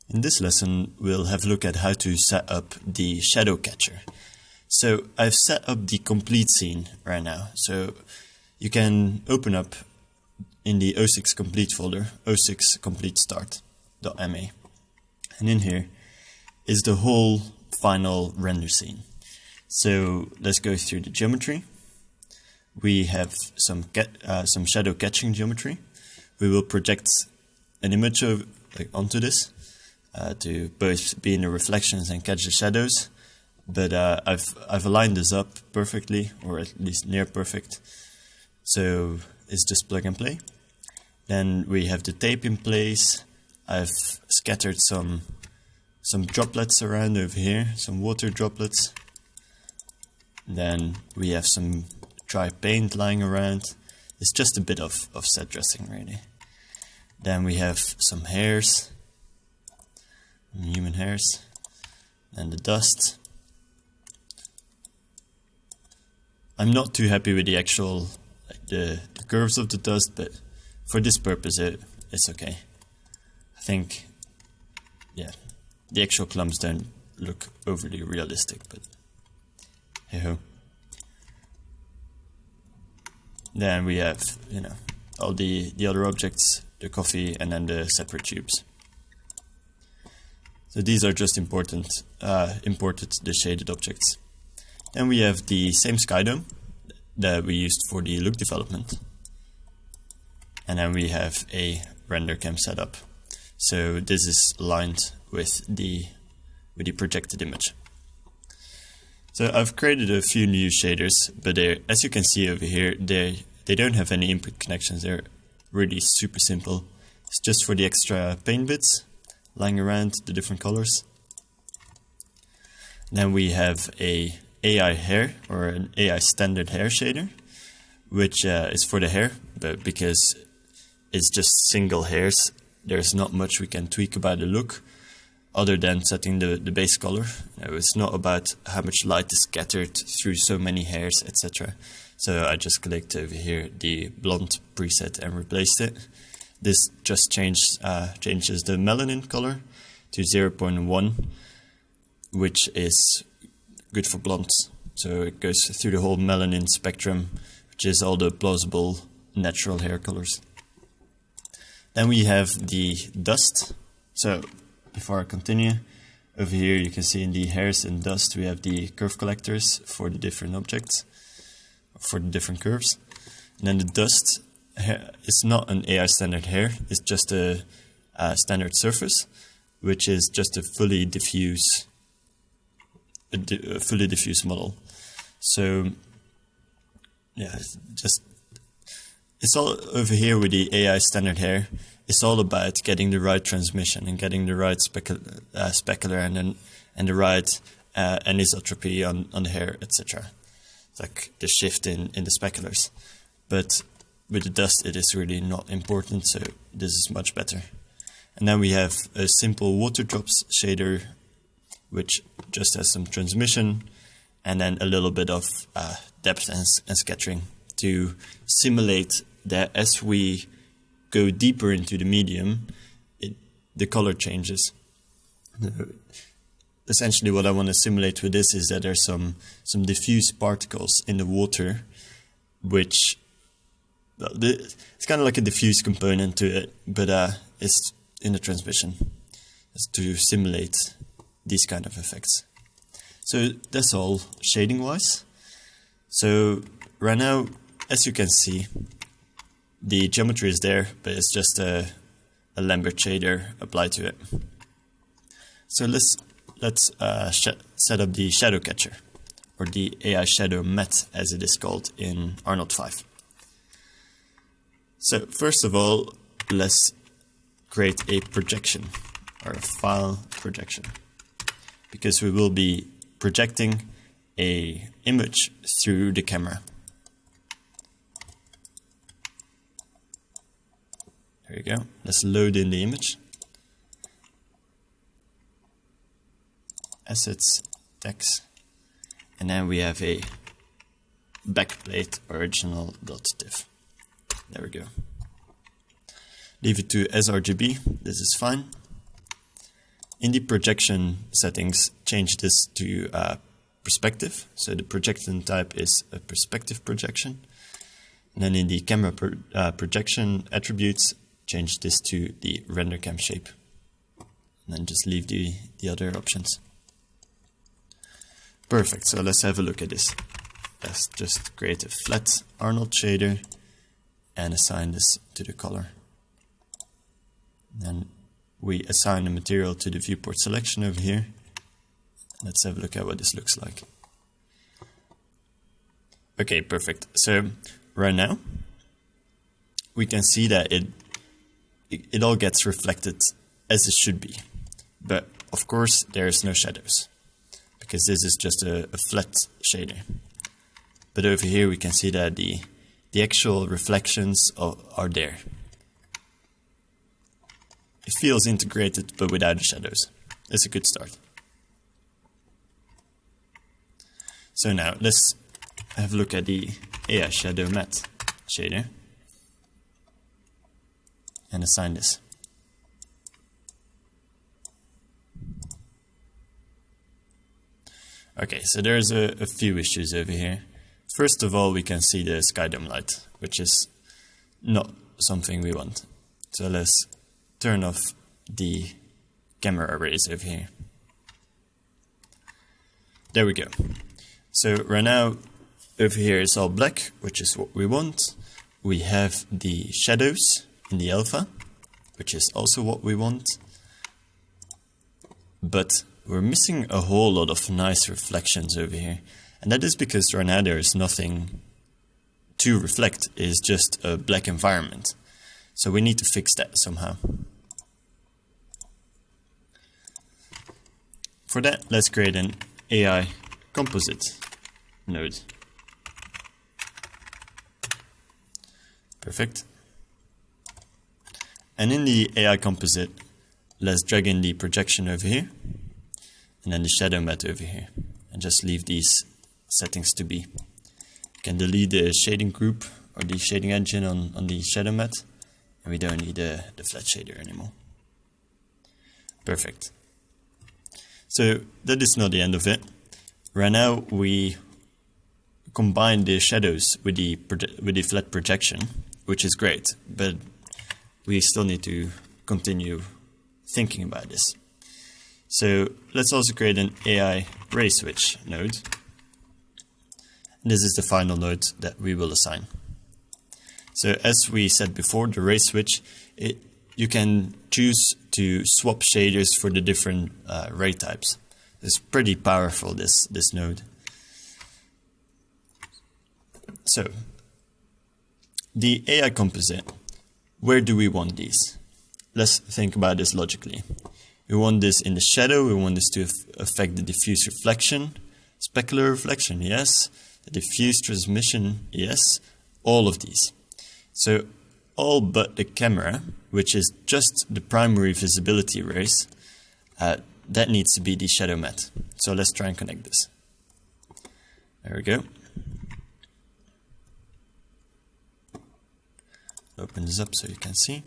In this lesson, we'll have a look at how to set up the shadow catcher. So I've set up the complete scene right now. So you can open up in the O6 complete folder, O6 complete start.ma. And in here is the whole final render scene. So let's go through the geometry. We have some shadow catching geometry. We will project an image onto this to both be in the reflections and catch the shadows. But I've aligned this up perfectly, or at least near perfect. So it's just plug and play. Then we have the tape in place. I've scattered some droplets around over here, some water droplets. Then we have some dry paint lying around. It's just a bit of set dressing, really. Then we have some hairs, human hairs, and the dust. I'm not too happy with the actual the curves of the dust, but for this purpose it's okay. I think, yeah, the actual clumps don't look overly realistic, but hey ho. Then we have, all the other objects, the coffee, and then the separate tubes. So these are just imported the shaded objects. Then we have the same sky dome that we used for the look development. And then we have a render cam setup. So this is aligned with the projected image. So I've created a few new shaders, but as you can see over here, they don't have any input connections. They're really super simple. It's just for the extra paint bits lying around the different colors. Then we have a AI hair, or an AI standard hair shader, which is for the hair, but because it's just single hairs, there's not much we can tweak about the look other than setting the base color. It's not about how much light is scattered through so many hairs, etc. So I just clicked over here the blonde preset and replaced it. This just changes the melanin color to 0.1, which is good for blondes. So it goes through the whole melanin spectrum, which is all the plausible natural hair colors. Then we have the dust. So before I continue, over here you can see in the hairs and dust we have the curve collectors for the different objects, for the different curves. And then the dust is not an AI standard hair, it's just a standard surface, which is just a fully diffuse model. So yeah, it's all over here with the AI standard hair. It's all about getting the right transmission and getting the right specular and the right anisotropy on the hair, etc. Like the shift in the speculars. But with the dust it is really not important, so this is much better. And then we have a simple water drops shader, which just has some transmission and then a little bit of depth and scattering to simulate that as we go deeper into the medium, the color changes. Essentially what I want to simulate with this is that there's some diffuse particles in the water, which it's kind of like a diffuse component to it, but it's in the transmission. It's to simulate these kind of effects. So that's all shading wise. So right now, as you can see, the geometry is there, but it's just a Lambert shader applied to it. So let's set up the shadow catcher, or the AI shadow mat as it is called in Arnold 5. So first of all, let's create a projection, or a file projection, because we will be projecting an image through the camera. There you go. Let's load in the image. Assets, text, and then we have a backplate original.tif. There we go. Leave it to sRGB. This is fine. In the projection settings, change this to perspective. So the projection type is a perspective projection. And then in the camera projection attributes, change this to the render cam shape. And then just leave the other options. Perfect, so let's have a look at this. Let's just create a flat Arnold shader and assign this to the color. Then we assign the material to the viewport selection over here. Let's have a look at what this looks like. Okay, perfect. So right now we can see that it all gets reflected as it should be. But of course there's no shadows because this is just a flat shader. But over here we can see that the actual reflections are there. It feels integrated but without the shadows. It's a good start. So now let's have a look at the AI Shadow Matte shader and assign this. Okay, so there's a few issues over here. First of all, we can see the sky dome light, which is not something we want. So let's turn off the camera arrays over here. There we go. So right now, over here is all black, which is what we want. We have the shadows in the alpha, which is also what we want. But we're missing a whole lot of nice reflections over here. And that is because right now there is nothing to reflect. It is just a black environment. So we need to fix that somehow. For that, let's create an AI composite node. Perfect. And in the AI composite, let's drag in the projection over here, and then the shadow matte over here, and just leave these settings to be. You can delete the shading group or the shading engine on the shadow matte, and we don't need the flat shader anymore. Perfect. So that is not the end of it. Right now we combine the shadows with the flat projection, which is great, but we still need to continue thinking about this. So let's also create an AI ray switch node. And this is the final node that we will assign. So as we said before, the ray switch, you can choose to swap shaders for the different ray types. It's pretty powerful, this node. So the AI composite, where do we want these? Let's think about this logically. We want this in the shadow, we want this to affect the diffuse reflection, specular reflection, yes, the diffuse transmission, yes, all of these. So all but the camera, which is just the primary visibility rays, that needs to be the shadow matte. So let's try and connect this. There we go. Open this up so you can see.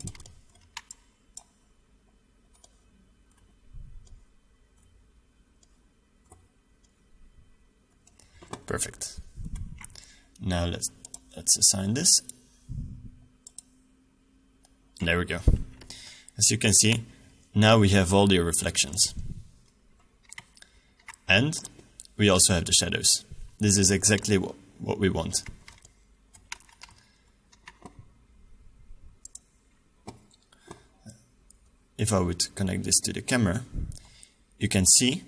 Perfect. Now let's assign this. And there we go. As you can see, now we have all the reflections. And we also have the shadows. This is exactly what we want. If I would connect this to the camera, you can see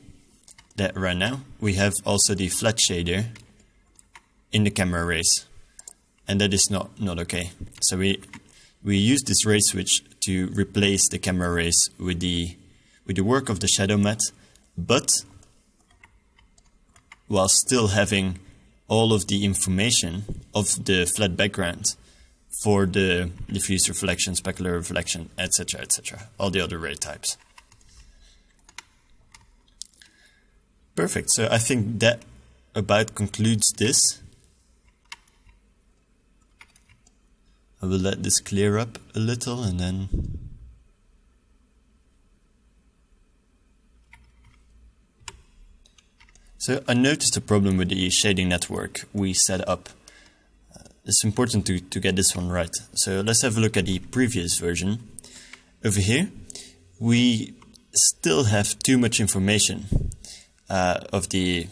that right now we have also the flat shader in the camera rays, and that is not okay. So we use this ray switch to replace the camera rays with the work of the shadow matte, but while still having all of the information of the flat background for the diffuse reflection, specular reflection, etc., all the other ray types. Perfect. So I think that about concludes this. I will let this clear up a little and then So I noticed a problem with the shading network we set up. It's important to get this one right. So let's have a look at the previous version. Over here, we still have too much information of the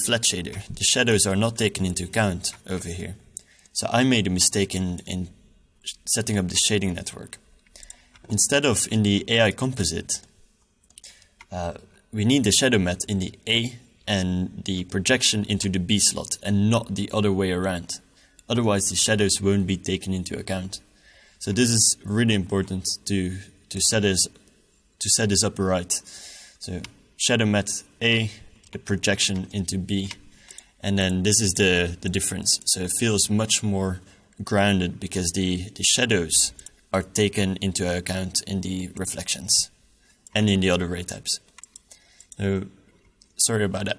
flat shader. The shadows are not taken into account over here. So I made a mistake in setting up the shading network. Instead of in the AI composite, we need the shadow matte in the A and the projection into the B slot, and not the other way around. Otherwise, the shadows won't be taken into account. So this is really important to set this up right. So shadow matte A, the projection into B, and then this is the difference. So it feels much more grounded because the shadows are taken into account in the reflections and in the other ray types. So sorry about that.